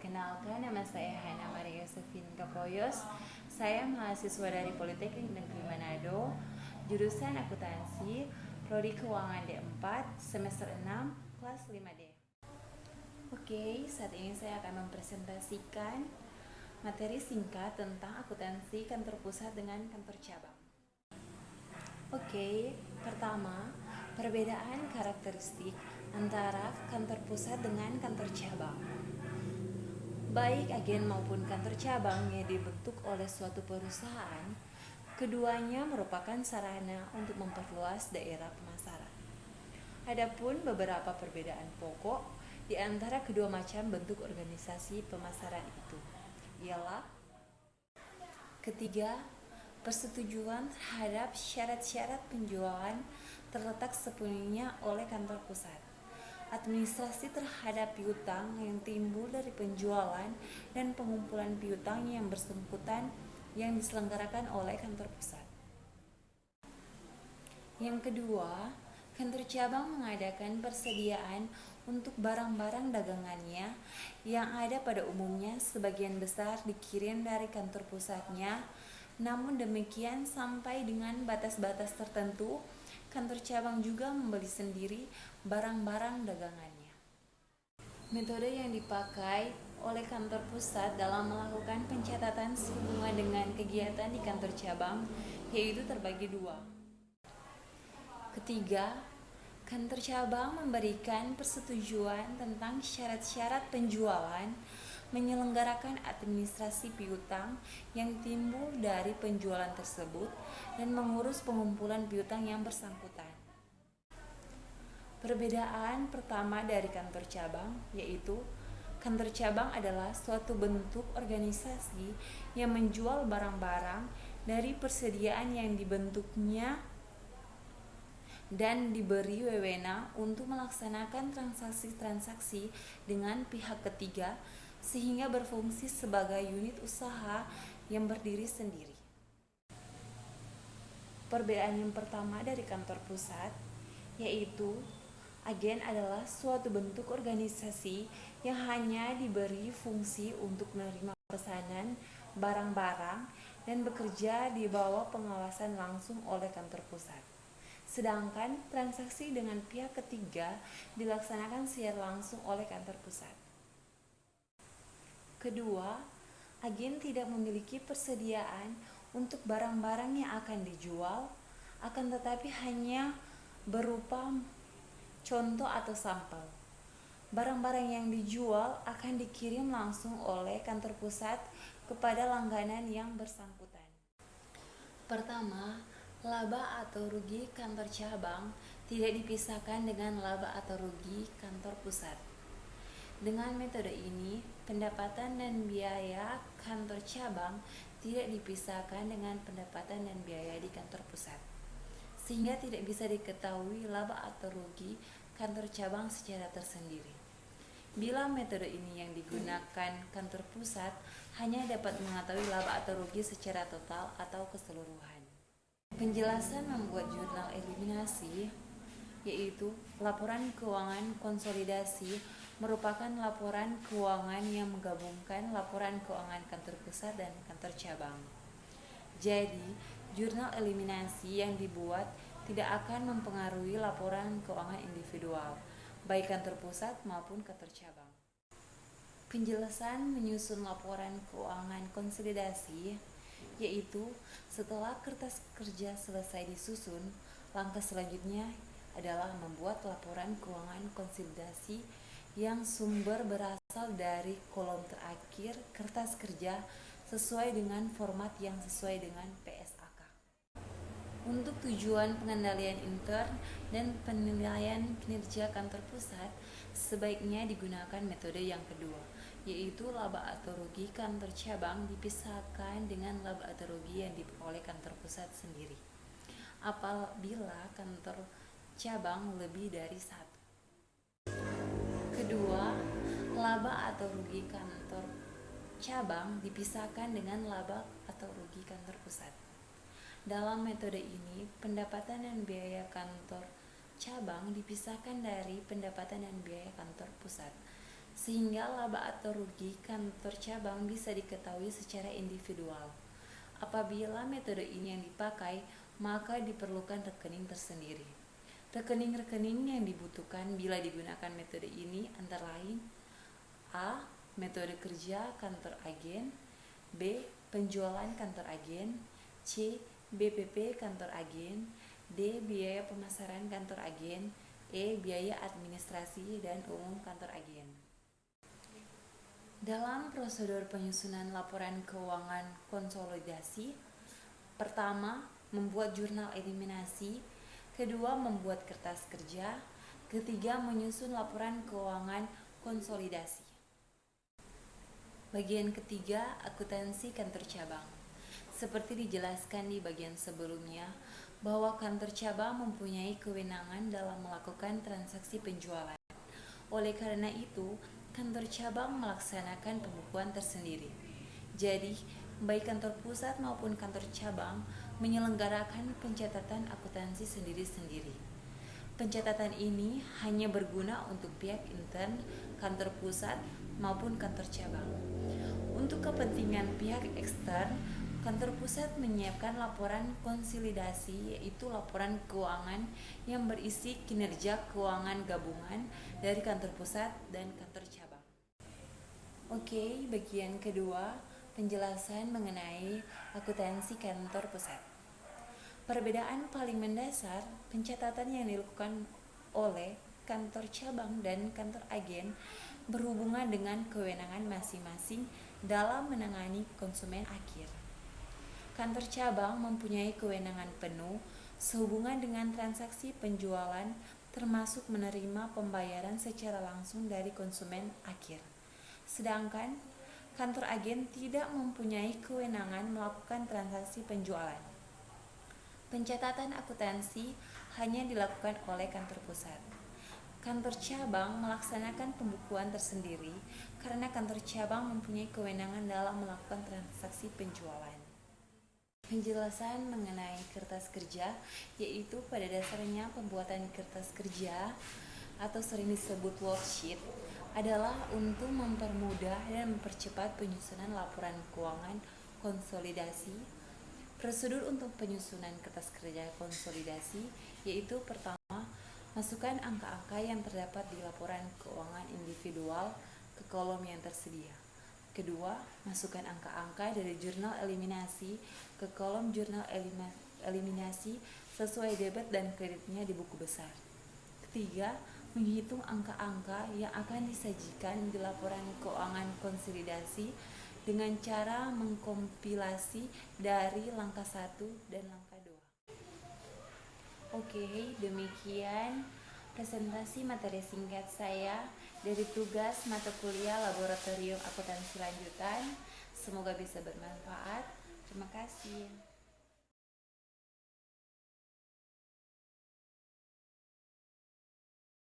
Perkenalkan, nama saya Hana Maria Yosefin Kapoyos. Saya mahasiswa dari Politeknik Negeri Manado, jurusan akuntansi, prodi keuangan D4, semester 6, kelas 5D. Oke, saat ini saya akan mempresentasikan materi singkat tentang akuntansi kantor pusat dengan kantor cabang. Oke, pertama, perbedaan karakteristik antara kantor pusat dengan kantor cabang. Baik agen maupun kantor cabang yang dibentuk oleh suatu perusahaan, keduanya merupakan sarana untuk memperluas daerah pemasaran. Adapun beberapa perbedaan pokok di antara kedua macam bentuk organisasi pemasaran itu ialah: ketiga, persetujuan terhadap syarat-syarat penjualan terletak sepenuhnya oleh kantor pusat. Administrasi terhadap piutang yang timbul dari penjualan dan pengumpulan piutang yang bersangkutan yang diselenggarakan oleh kantor pusat. Yang kedua, kantor cabang mengadakan persediaan untuk barang-barang dagangannya yang ada pada umumnya sebagian besar dikirim dari kantor pusatnya. Namun demikian, sampai dengan batas-batas tertentu, kantor cabang juga membeli sendiri barang-barang dagangannya. Metode yang dipakai oleh kantor pusat dalam melakukan pencatatan sehubungan dengan kegiatan di kantor cabang yaitu terbagi dua. Ketiga, kantor cabang memberikan persetujuan tentang syarat-syarat penjualan, menyelenggarakan administrasi piutang yang timbul dari penjualan tersebut, dan mengurus pengumpulan piutang yang bersangkutan. Perbedaan pertama dari kantor cabang yaitu kantor cabang adalah suatu bentuk organisasi yang menjual barang-barang dari persediaan yang dibentuknya dan diberi wewenang untuk melaksanakan transaksi-transaksi dengan pihak ketiga sehingga berfungsi sebagai unit usaha yang berdiri sendiri. Perbedaan yang pertama dari kantor pusat yaitu agen adalah suatu bentuk organisasi yang hanya diberi fungsi untuk menerima pesanan barang-barang dan bekerja di bawah pengawasan langsung oleh kantor pusat. Sedangkan transaksi dengan pihak ketiga dilaksanakan secara langsung oleh kantor pusat. Kedua, agen tidak memiliki persediaan untuk barang-barang yang akan dijual, akan tetapi hanya berupa contoh atau sampel. Barang-barang yang dijual akan dikirim langsung oleh kantor pusat kepada langganan yang bersangkutan. Pertama, laba atau rugi kantor cabang tidak dipisahkan dengan laba atau rugi kantor pusat. Dengan metode ini, pendapatan dan biaya kantor cabang tidak dipisahkan dengan pendapatan dan biaya di kantor pusat, sehingga tidak bisa diketahui laba atau rugi kantor cabang secara tersendiri. Bila metode ini yang digunakan kantor pusat, hanya dapat mengetahui laba atau rugi secara total atau keseluruhan. Penjelasan membuat jurnal eliminasi, yaitu laporan keuangan konsolidasi, merupakan laporan keuangan yang menggabungkan laporan keuangan kantor pusat dan kantor cabang. Jadi, jurnal eliminasi yang dibuat tidak akan mempengaruhi laporan keuangan individual, baik kantor pusat maupun kantor cabang. Penjelasan menyusun laporan keuangan konsolidasi, yaitu setelah kertas kerja selesai disusun, langkah selanjutnya adalah membuat laporan keuangan konsolidasi yang sumber berasal dari kolom terakhir kertas kerja sesuai dengan format yang sesuai dengan PSAK. Untuk tujuan pengendalian intern dan penilaian kinerja kantor pusat, sebaiknya digunakan metode yang kedua, yaitu laba atau rugi kantor cabang dipisahkan dengan laba atau rugi yang diperoleh kantor pusat sendiri apabila kantor cabang lebih dari satu. Kedua, laba atau rugi kantor cabang dipisahkan dengan laba atau rugi kantor pusat. Dalam metode ini, pendapatan dan biaya kantor cabang dipisahkan dari pendapatan dan biaya kantor pusat, sehingga laba atau rugi kantor cabang bisa diketahui secara individual. Apabila metode ini yang dipakai, maka diperlukan rekening tersendiri. Rekening-rekening yang dibutuhkan bila digunakan metode ini antara lain: A. Metode kerja kantor agen, B. Penjualan kantor agen, C. BPP kantor agen, D. Biaya pemasaran kantor agen, E. Biaya administrasi dan umum kantor agen. Dalam prosedur penyusunan laporan keuangan konsolidasi, pertama, membuat jurnal eliminasi, kedua, membuat kertas kerja, ketiga, menyusun laporan keuangan konsolidasi. Bagian ketiga, akuntansi kantor cabang. Seperti dijelaskan di bagian sebelumnya, bahwa kantor cabang mempunyai kewenangan dalam melakukan transaksi penjualan. Oleh karena itu, kantor cabang melaksanakan pembukuan tersendiri. Jadi, baik kantor pusat maupun kantor cabang menyelenggarakan pencatatan akuntansi sendiri-sendiri. Pencatatan ini hanya berguna untuk pihak intern kantor pusat maupun kantor cabang. Untuk kepentingan pihak ekstern, kantor pusat menyiapkan laporan konsolidasi, yaitu laporan keuangan yang berisi kinerja keuangan gabungan dari kantor pusat dan kantor cabang. Oke, bagian kedua, penjelasan mengenai akuntansi kantor pusat. Perbedaan paling mendasar pencatatan yang dilakukan oleh kantor cabang dan kantor agen berhubungan dengan kewenangan masing-masing dalam menangani konsumen akhir. Kantor cabang mempunyai kewenangan penuh sehubungan dengan transaksi penjualan, termasuk menerima pembayaran secara langsung dari konsumen akhir. Sedangkan kantor agen tidak mempunyai kewenangan melakukan transaksi penjualan. Pencatatan akuntansi hanya dilakukan oleh kantor pusat. Kantor cabang melaksanakan pembukuan tersendiri karena kantor cabang mempunyai kewenangan dalam melakukan transaksi penjualan. Penjelasan mengenai kertas kerja, yaitu pada dasarnya pembuatan kertas kerja atau sering disebut worksheet adalah untuk mempermudah dan mempercepat penyusunan laporan keuangan konsolidasi. Prosedur untuk penyusunan kertas kerja konsolidasi yaitu: pertama, masukkan angka-angka yang terdapat di laporan keuangan individual ke kolom yang tersedia. Kedua, masukkan angka-angka dari jurnal eliminasi ke kolom jurnal eliminasi sesuai debit dan kreditnya di buku besar. Ketiga, menghitung angka-angka yang akan disajikan di laporan keuangan konsolidasi dengan cara mengkompilasi dari langkah 1 dan langkah 2. Oke, demikian presentasi materi singkat saya dari tugas mata kuliah Laboratorium Akuntansi Lanjutan. Semoga bisa bermanfaat. Terima kasih.